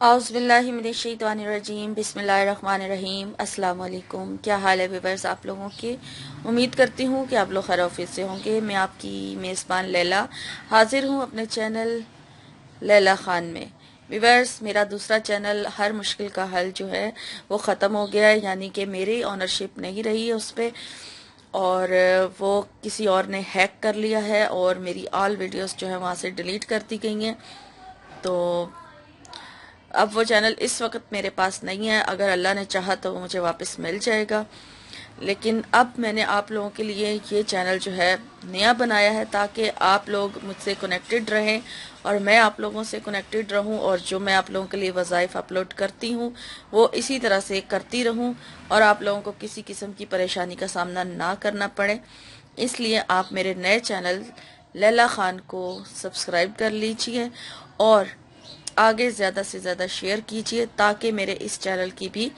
औज़ुबिल्लाहिमिनश्शैतानिर्रजीम बिस्मिल्लाहिर्रहमानिर्रहीम। अस्सलाम वालेकुम। क्या हाल है व्यूअर्स आप लोगों के। उम्मीद करती हूँ कि आप लोग खैर ऑफिस से होंगे। मैं आपकी मेज़बान लैला हाजिर हूँ अपने चैनल लैला खान में। व्यूअर्स, मेरा दूसरा चैनल हर मुश्किल का हल जो है वो ख़त्म हो गया है, यानी कि मेरी ऑनरशिप नहीं रही है उस पर, और वो किसी और ने हैक कर लिया है और मेरी ऑल वीडियोस जो है वहाँ से डिलीट कर दी गई हैं। तो अब वो चैनल इस वक्त मेरे पास नहीं है। अगर अल्लाह ने चाहा तो वो मुझे वापस मिल जाएगा। लेकिन अब मैंने आप लोगों के लिए ये चैनल जो है नया बनाया है ताकि आप लोग मुझसे कनेक्टेड रहें और मैं आप लोगों से कनेक्टेड रहूं, और जो मैं आप लोगों के लिए वज़ाइफ अपलोड करती हूं वो इसी तरह से करती रहूं और आप लोगों को किसी किस्म की परेशानी का सामना ना करना पड़े। इसलिए आप मेरे नए चैनल लैला खान को सब्सक्राइब कर लीजिए और आगे ज़्यादा से ज़्यादा शेयर कीजिए ताकि मेरे इस चैनल की भी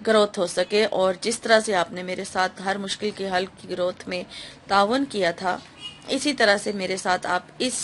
ग्रोथ हो सके। और जिस तरह से आपने मेरे साथ हर मुश्किल के हल की ग्रोथ में ताउन किया था, इसी तरह से मेरे साथ आप इस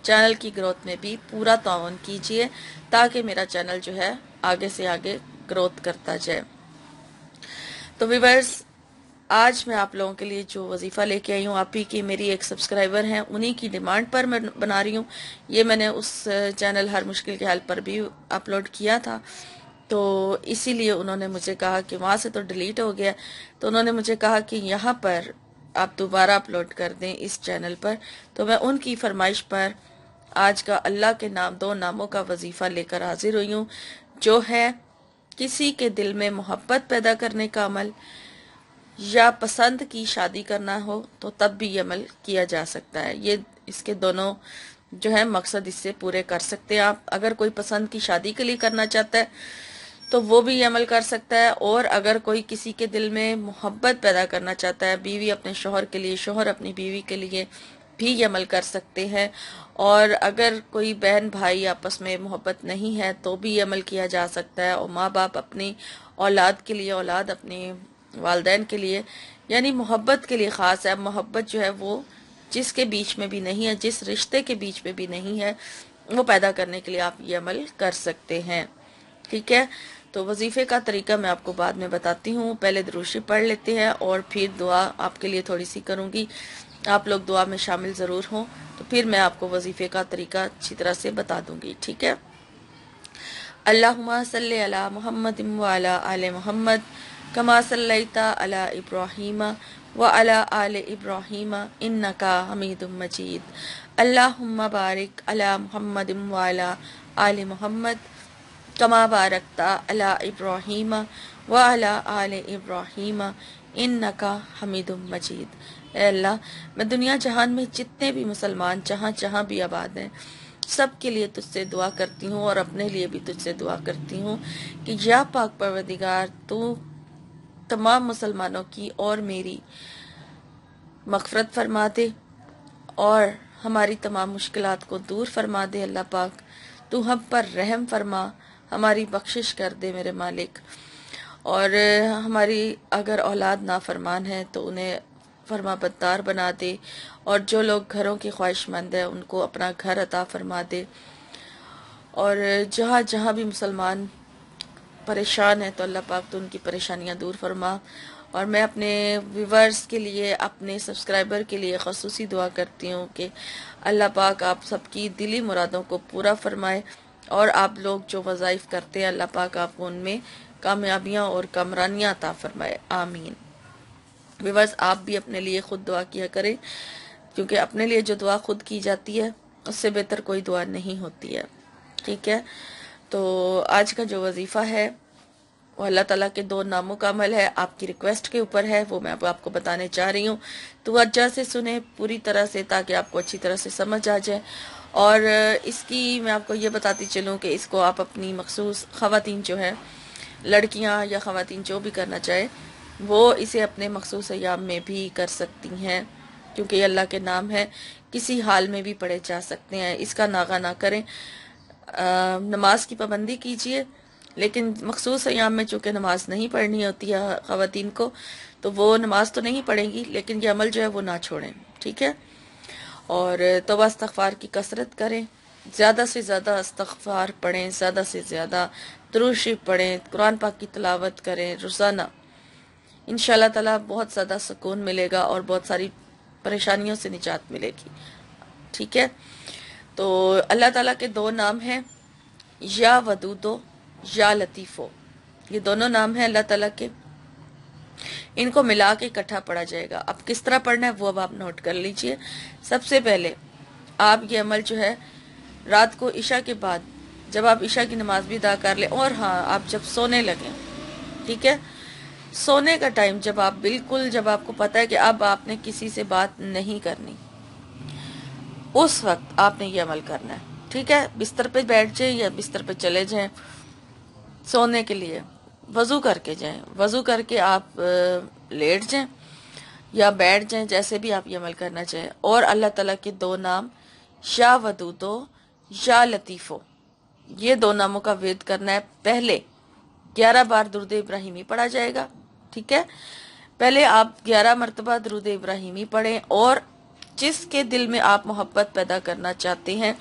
चैनल की ग्रोथ में भी पूरा ताउन कीजिए ताकि मेरा चैनल जो है आगे से आगे ग्रोथ करता जाए। तो व्यूअर्स, आज मैं आप लोगों के लिए जो वजीफ़ा लेके आई हूँ, आप ही की मेरी एक सब्सक्राइबर हैं, उन्हीं की डिमांड पर मैं बना रही हूँ। ये मैंने उस चैनल हर मुश्किल के हल पर भी अपलोड किया था, तो इसीलिए उन्होंने मुझे कहा कि वहाँ से तो डिलीट हो गया, तो उन्होंने मुझे कहा कि यहाँ पर आप दोबारा अपलोड कर दें इस चैनल पर। तो मैं उनकी फरमाइश पर आज का अल्लाह के नाम दो नामों का वजीफ़ा लेकर हाजिर हुई हूँ, जो है किसी के दिल में मोहब्बत पैदा करने का अमल, या पसंद की शादी करना हो तो तब भी ये अमल किया जा सकता है। ये इसके दोनों जो है मकसद इससे पूरे कर सकते हैं आप। अगर कोई पसंद की शादी के लिए करना चाहता है तो वो भी ये अमल कर सकता है, और अगर कोई किसी के दिल में मोहब्बत पैदा करना चाहता है, बीवी अपने शोहर के लिए, शोहर अपनी बीवी के लिए भी ये अमल कर सकते हैं। और अगर कोई बहन भाई आपस में मोहब्बत नहीं है तो भी ये अमल किया जा सकता है। और माँ बाप अपनी औलाद के लिए, औलाद अपने वालदैन के लिए, यानी मोहब्बत के लिए ख़ास है। मोहब्बत जो है वो जिसके बीच में भी नहीं है, जिस रिश्ते के बीच में भी नहीं है, वो पैदा करने के लिए आप ये अमल कर सकते हैं। ठीक है, तो वजीफ़े का तरीका मैं आपको बाद में बताती हूँ। पहले दुरूशी पढ़ लेते हैं और फिर दुआ आपके लिए थोड़ी सी करूँगी। आप लोग दुआ में शामिल ज़रूर हों, तो फिर मैं आपको वजीफ़े का तरीका अच्छी तरह से बता दूँगी। ठीक है। अल्लाहुम्मा सल्ली अला मुहम्मद व अला आले मुहम्मद कमा सल्लैता अला इब्राहीम व अला आले इब्राहीम इन्नका हमीदुम मजीद। अल्लाहुम्मा बारिक अला मुहम्मद व अला आले मुहम्मद कमा बारकता अला इब्राहीम व अला आले इब्राहीम इन्नका हमीदुम मजीद। ए अल्लाह, मैं दुनिया जहान में जितने भी मुसलमान जहाँ जहाँ भी आबाद हैं सब के लिए तुझसे दुआ करती हूँ और अपने लिए भी तुझसे दुआ करती हूँ कि या पाक परवरदिगार, तू तमाम मुसलमानों की और मेरी मग़फ़िरत फरमा दे और हमारी तमाम मुश्किलात को दूर फरमा दे। अल्लाह पाक, तू हम पर रहम फरमा, हमारी बख्शिश कर दे मेरे मालिक। और हमारी अगर औलाद नाफरमान है तो उन्हें फरमा बरदार बना दे, और जो लोग घरों की ख्वाहिशमंद है उनको अपना घर अता फरमा दे। और जहाँ जहाँ भी मुसलमान परेशान है तो अल्लाह पाक तो उनकी परेशानियाँ दूर फरमा। और मैं अपने व्यूवर्स के लिए, अपने सब्सक्राइबर के लिए ख़ुसूसी दुआ करती हूँ कि अल्लाह पाक आप सबकी दिली मुरादों को पूरा फरमाए, और आप लोग जो वज़ाइफ करते हैं अल्लाह पाक आपको उनमें कामयाबियाँ और कामरानियाँ अता फरमाए। आमीन। व्यूवर्स, आप भी अपने लिए खुद दुआ किया करें, क्योंकि अपने लिए जो दुआ खुद की जाती है उससे बेहतर कोई दुआ नहीं होती है। ठीक है, तो आज का जो वजीफ़ा है वो अल्लाह ताला के दो नामों का अमल है, आपकी रिक्वेस्ट के ऊपर है, वो मैं आपको बताने चाह रही हूँ। तो अच्छा से सुने पूरी तरह से ताकि आपको अच्छी तरह से समझ आ जाए। और इसकी मैं आपको ये बताती चलूँ कि इसको आप अपनी मखसूस ख़वातीन जो है, लड़कियाँ या ख़वातीन जो भी करना चाहे, वो इसे अपने मखसूस अय्याम में भी कर सकती हैं, क्योंकि ये अल्लाह के नाम है, किसी हाल में भी पढ़े जा सकते हैं। इसका नागा ना करें। नमाज की पाबंदी कीजिए, लेकिन मखसूस अय्याम में चूँकि नमाज नहीं पढ़नी होती है ख़वातीन को, तो वो नमाज तो नहीं पढ़ेंगी, लेकिन ये अमल जो है वो ना छोड़ें। ठीक है, और तौबा इस्तग़फ़ार की कसरत करें, ज़्यादा से ज़्यादा इस्तग़फ़ार पढ़ें, ज़्यादा से ज़्यादा दुरूद शरीफ पढ़ें, कुरान पाक की तिलावत करें रोज़ाना। इंशाअल्लाह ताला बहुत ज़्यादा सुकून मिलेगा और बहुत सारी परेशानियों से निजात मिलेगी। ठीक है, तो अल्लाह ताला के दो नाम हैं, या वदूदो या लतीफ़ो। ये दोनों नाम हैं अल्लाह ताला के, इनको मिला के इकट्ठा पढ़ा जाएगा। अब किस तरह पढ़ना है वो अब आप नोट कर लीजिए। सबसे पहले आप ये अमल जो है रात को इशा के बाद, जब आप इशा की नमाज भी अदा कर लें, और हाँ, आप जब सोने लगें, ठीक है, सोने का टाइम जब आप बिल्कुल, जब आपको पता है कि अब आपने किसी से बात नहीं करनी, उस वक्त आपने ये अमल करना है। ठीक है, बिस्तर पे बैठ जाए या बिस्तर पे चले जाएं सोने के लिए, वज़ू करके जाएं, वज़ू करके आप लेट जाएं या बैठ जाएं, जैसे भी आप ये अमल करना चाहें, और अल्लाह ताला के दो नाम या वदूदो या लतीफ़ो, ये दो नामों का वेद करना है। पहले 11 बार दुरूद इब्राहिमी पढ़ा जाएगा। ठीक है, पहले आप 11 मरतबा दुरूद इब्राहिमी पढ़ें, और जिसके दिल में आप मोहब्बत पैदा करना चाहते हैं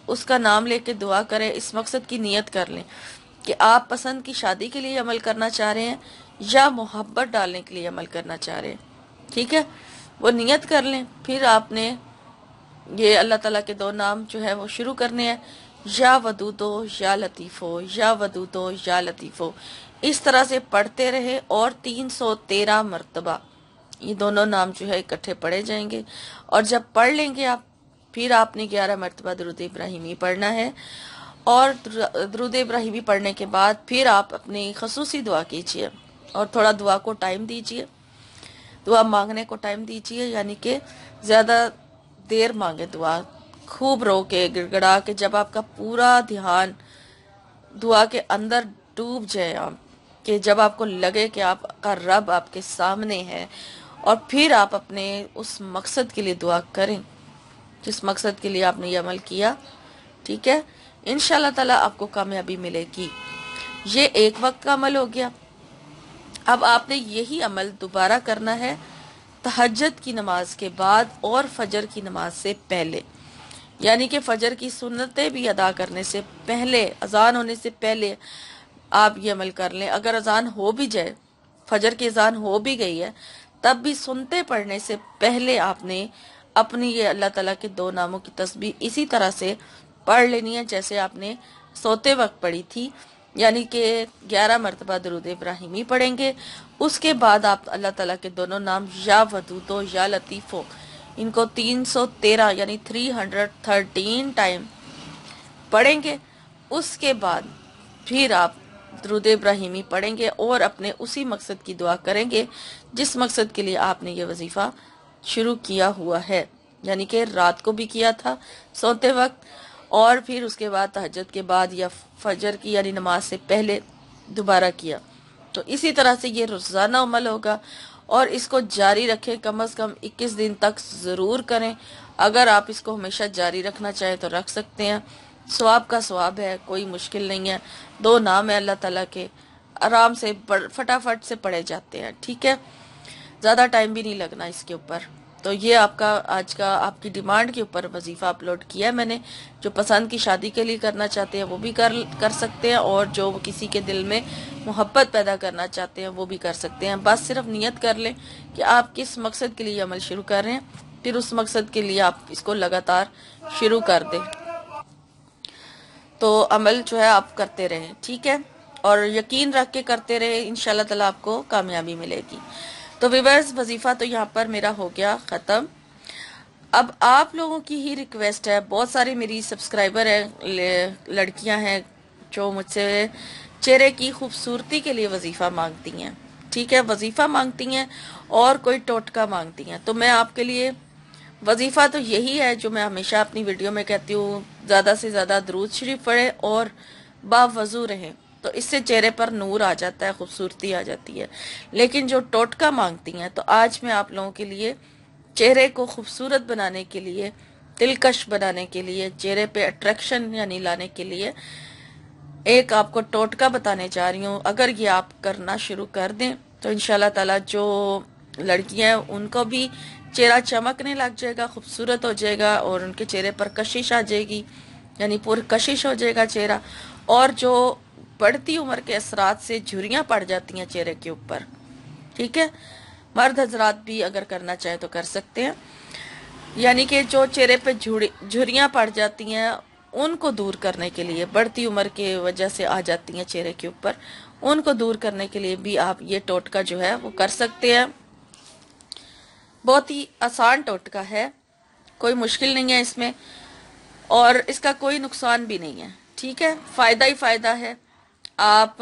उसका नाम लेके दुआ करें। इस मकसद की नियत कर लें कि आप पसंद की शादी के लिए अमल करना चाह रहे हैं या मोहब्बत डालने के लिए अमल करना चाह रहे हैं। ठीक है, वो नियत कर लें। फिर आपने ये अल्लाह ताला के दो नाम जो है वो शुरू करने हैं, या वदूदो या लतीफ़ो, या वदूदो या लतीफ़ो। इस तरह से पढ़ते रहे और 313 मरतबा ये दोनों नाम जो है इकट्ठे पढ़े जाएंगे। और जब पढ़ लेंगे आप, फिर आपने 11 मरतबा दुरूद इब्राहिमी पढ़ना है, और दुरूद इब्राहिमी पढ़ने के बाद फिर आप अपनी खसूसी दुआ कीजिए और थोड़ा दुआ को टाइम दीजिए, दुआ मांगने को टाइम दीजिए, यानी कि ज़्यादा देर मांगे दुआ, खूब रो के गिड़गड़ा के, जब आपका पूरा ध्यान दुआ के अंदर डूब जाए आप, कि जब आपको लगे कि आपका रब आपके सामने है, और फिर आप अपने उस मकसद के लिए दुआ करें जिस मकसद के लिए आपने ये अमल किया। ठीक है, इंशाअल्लाह ताला आपको कामयाबी मिलेगी। ये एक वक्त का अमल हो गया। अब आपने यही अमल दोबारा करना है तहज्जुद की नमाज के बाद और फजर की नमाज से पहले, यानी कि फजर की सुन्नतें भी अदा करने से पहले, अजान होने से पहले आप ये अमल कर लें। अगर अजान हो भी जाए, फजर की अजान हो भी गई है, तब भी सुनते पढ़ने से पहले आपने अपनी ये अल्लाह ताला के दो नामों की तस्बीह इसी तरह से पढ़ लेनी है जैसे आपने सोते वक्त पढ़ी थी, यानी कि 11 मरतबा दुरूद इब्राहिमी पढ़ेंगे। उसके बाद आप अल्लाह ताला के दोनों नाम या वदूदो या लतीफ़ो, इनको 313 यानी 313 टाइम पढ़ेंगे। उसके बाद फिर आप दुरूद इब्राहिमी पढ़ेंगे और अपने उसी मकसद की दुआ करेंगे जिस मकसद के लिए आपने ये वजीफा शुरू किया हुआ है, यानी कि रात को भी किया था सोते वक्त, और फिर उसके बाद तहज्जुद के बाद या फजर की यानी नमाज से पहले दोबारा किया। तो इसी तरह से ये रोज़ाना अमल होगा और इसको जारी रखें, कम से कम 21 दिन तक ज़रूर करें। अगर आप इसको हमेशा जारी रखना चाहें तो रख सकते हैं, सवाब का सवाब है, कोई मुश्किल नहीं है। दो नाम है अल्लाह ताला के, आराम से फटाफट से पढ़े जाते हैं। ठीक है, ज़्यादा टाइम भी नहीं लगना इसके ऊपर। तो ये आपका आज का आपकी डिमांड के ऊपर वजीफा अपलोड किया है मैंने। जो पसंद की शादी के लिए करना चाहते हैं वो भी कर सकते हैं, और जो किसी के दिल में मोहब्बत पैदा करना चाहते हैं वो भी कर सकते हैं। बस सिर्फ नियत कर लें कि आप किस मकसद के लिए अमल शुरू कर रहे हैं, फिर उस मकसद के लिए आप इसको लगातार शुरू कर दें। तो अमल जो है आप करते रहें, ठीक है, और यकीन रख के करते रहे, इंशाल्लाह ताला आपको कामयाबी मिलेगी। तो व्यूअर्स, वजीफा तो यहाँ पर मेरा हो गया ख़त्म। अब आप लोगों की ही रिक्वेस्ट है, बहुत सारी मेरी सब्सक्राइबर हैं, लड़कियां हैं जो मुझसे चेहरे की खूबसूरती के लिए वजीफा मांगती हैं। ठीक है, वजीफा मांगती हैं और कोई टोटका मांगती हैं। तो मैं आपके लिए वजीफा तो यही है जो मैं हमेशा अपनी वीडियो में कहती हूँ, ज़्यादा से ज़्यादा दुरूद शरीफ पढ़े और बावजू रहें, तो इससे चेहरे पर नूर आ जाता है, खूबसूरती आ जाती है। लेकिन जो टोटका मांगती हैं, तो आज मैं आप लोगों के लिए चेहरे को खूबसूरत बनाने के लिए, दिलकश बनाने के लिए, चेहरे पे अट्रैक्शन यानी लाने के लिए एक आपको टोटका बताने जा रही हूँ। अगर ये आप करना शुरू कर दें तो इंशाल्लाह ताला जो लड़कियां हैं उनको भी चेहरा चमकने लग जाएगा, खूबसूरत हो जाएगा और उनके चेहरे पर कशिश आ जाएगी, यानी पूरी कशिश हो जाएगा चेहरा। और जो बढ़ती उम्र के असरात से झुर्रियाँ पड़ जाती हैं चेहरे के ऊपर, ठीक है, मर्द हजरात भी अगर करना चाहे तो कर सकते हैं। यानी कि जो चेहरे पे झुर्रियाँ पड़ जाती हैं उनको दूर करने के लिए, बढ़ती उम्र के वजह से आ जाती हैं चेहरे के ऊपर, उनको दूर करने के लिए भी आप ये टोटका जो है वो कर सकते हैं। बहुत ही आसान टोटका है, कोई मुश्किल नहीं है इसमें और इसका कोई नुकसान भी नहीं है, ठीक है, फ़ायदा ही फ़ायदा है। आप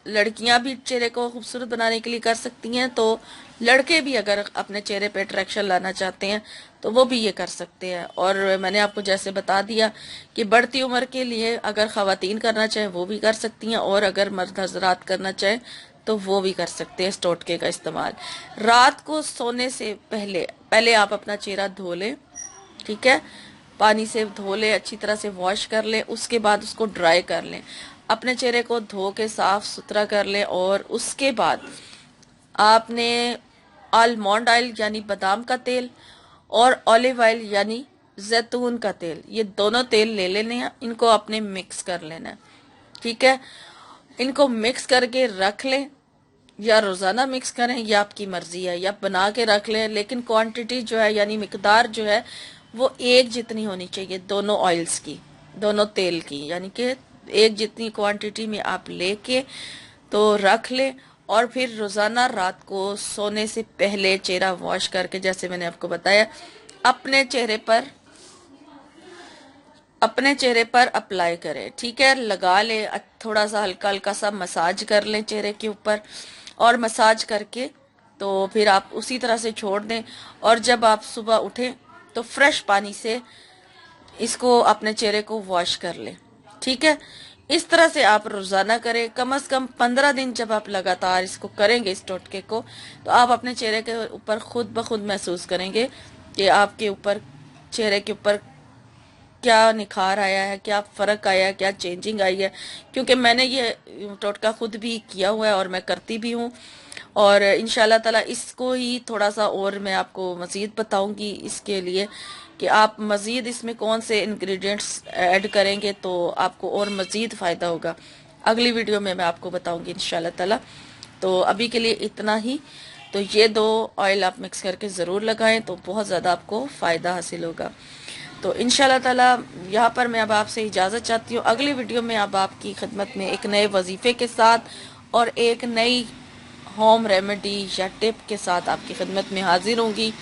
लड़कियां भी चेहरे को खूबसूरत बनाने के लिए कर सकती हैं, तो लड़के भी अगर अपने चेहरे पे अट्रैक्शन लाना चाहते हैं तो वो भी ये कर सकते हैं। और मैंने आपको जैसे बता दिया कि बढ़ती उम्र के लिए अगर ख़वातीन करना चाहे वो भी कर सकती हैं, और अगर मर्द हजरात करना चाहे तो वो भी कर सकते हैं इस टोटके का इस्तेमाल। रात को सोने से पहले आप अपना चेहरा धो लें, ठीक है, पानी से धो लें, अच्छी तरह से वॉश कर लें, उसके बाद उसको ड्राई कर लें, अपने चेहरे को धो के साफ सुथरा कर लें। और उसके बाद आपने आलमंड ऑयल यानी बादाम का तेल और ऑलिव ऑयल यानी जैतून का तेल, ये दोनों तेल ले लेने हैं, इनको आपने मिक्स कर लेना है, ठीक है। इनको मिक्स करके रख लें, या रोज़ाना मिक्स करें या आपकी मर्जी है, या बना के रख लें, लेकिन क्वांटिटी जो है यानी मिकदार जो है वो एक जितनी होनी चाहिए दोनों ऑयल्स की, दोनों तेल की, यानी कि एक जितनी क्वांटिटी में आप लेके तो रख लें। और फिर रोज़ाना रात को सोने से पहले चेहरा वॉश करके, जैसे मैंने आपको बताया, अपने चेहरे पर अप्लाई करें, ठीक है, लगा ले, थोड़ा सा हल्का हल्का सा मसाज कर लें चेहरे के ऊपर, और मसाज करके तो फिर आप उसी तरह से छोड़ दें। और जब आप सुबह उठें तो फ्रेश पानी से इसको अपने चेहरे को वॉश कर लें, ठीक है। इस तरह से आप रोज़ाना करें, कम से कम 15 दिन जब आप लगातार इसको करेंगे इस टोटके को, तो आप अपने चेहरे के ऊपर खुद ब खुद महसूस करेंगे कि आपके ऊपर चेहरे के ऊपर क्या निखार आया है, क्या फ़र्क आया है, क्या चेंजिंग आई है। क्योंकि मैंने ये टोटका खुद भी किया हुआ है और मैं करती भी हूँ, और इंशाल्लाह ताला इसको ही थोड़ा सा और मैं आपको मज़ीद बताऊंगी इसके लिए कि आप मज़ीद इसमें कौन से इंग्रेडिएंट्स ऐड करेंगे तो आपको और मज़ीद फ़ायदा होगा। अगली वीडियो में मैं आपको बताऊंगी इंशाल्लाह ताला। तो अभी के लिए इतना ही। तो ये 2 ऑयल आप मिक्स करके ज़रूर लगाएं तो बहुत ज़्यादा आपको फ़ायदा हासिल होगा। तो इंशाल्लाह ताला यहाँ पर मैं अब आपसे इजाज़त चाहती हूँ। अगली वीडियो में अब आपकी खिदमत में एक नए वजीफ़े के साथ और एक नई होम रेमेडी या टिप के साथ आपकी खिदमत में हाजिर होंगी।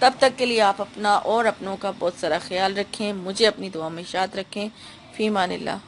तब तक के लिए आप अपना और अपनों का बहुत सारा ख्याल रखें, मुझे अपनी दुआ में याद रखें। फ़ी अमानिल्लाह।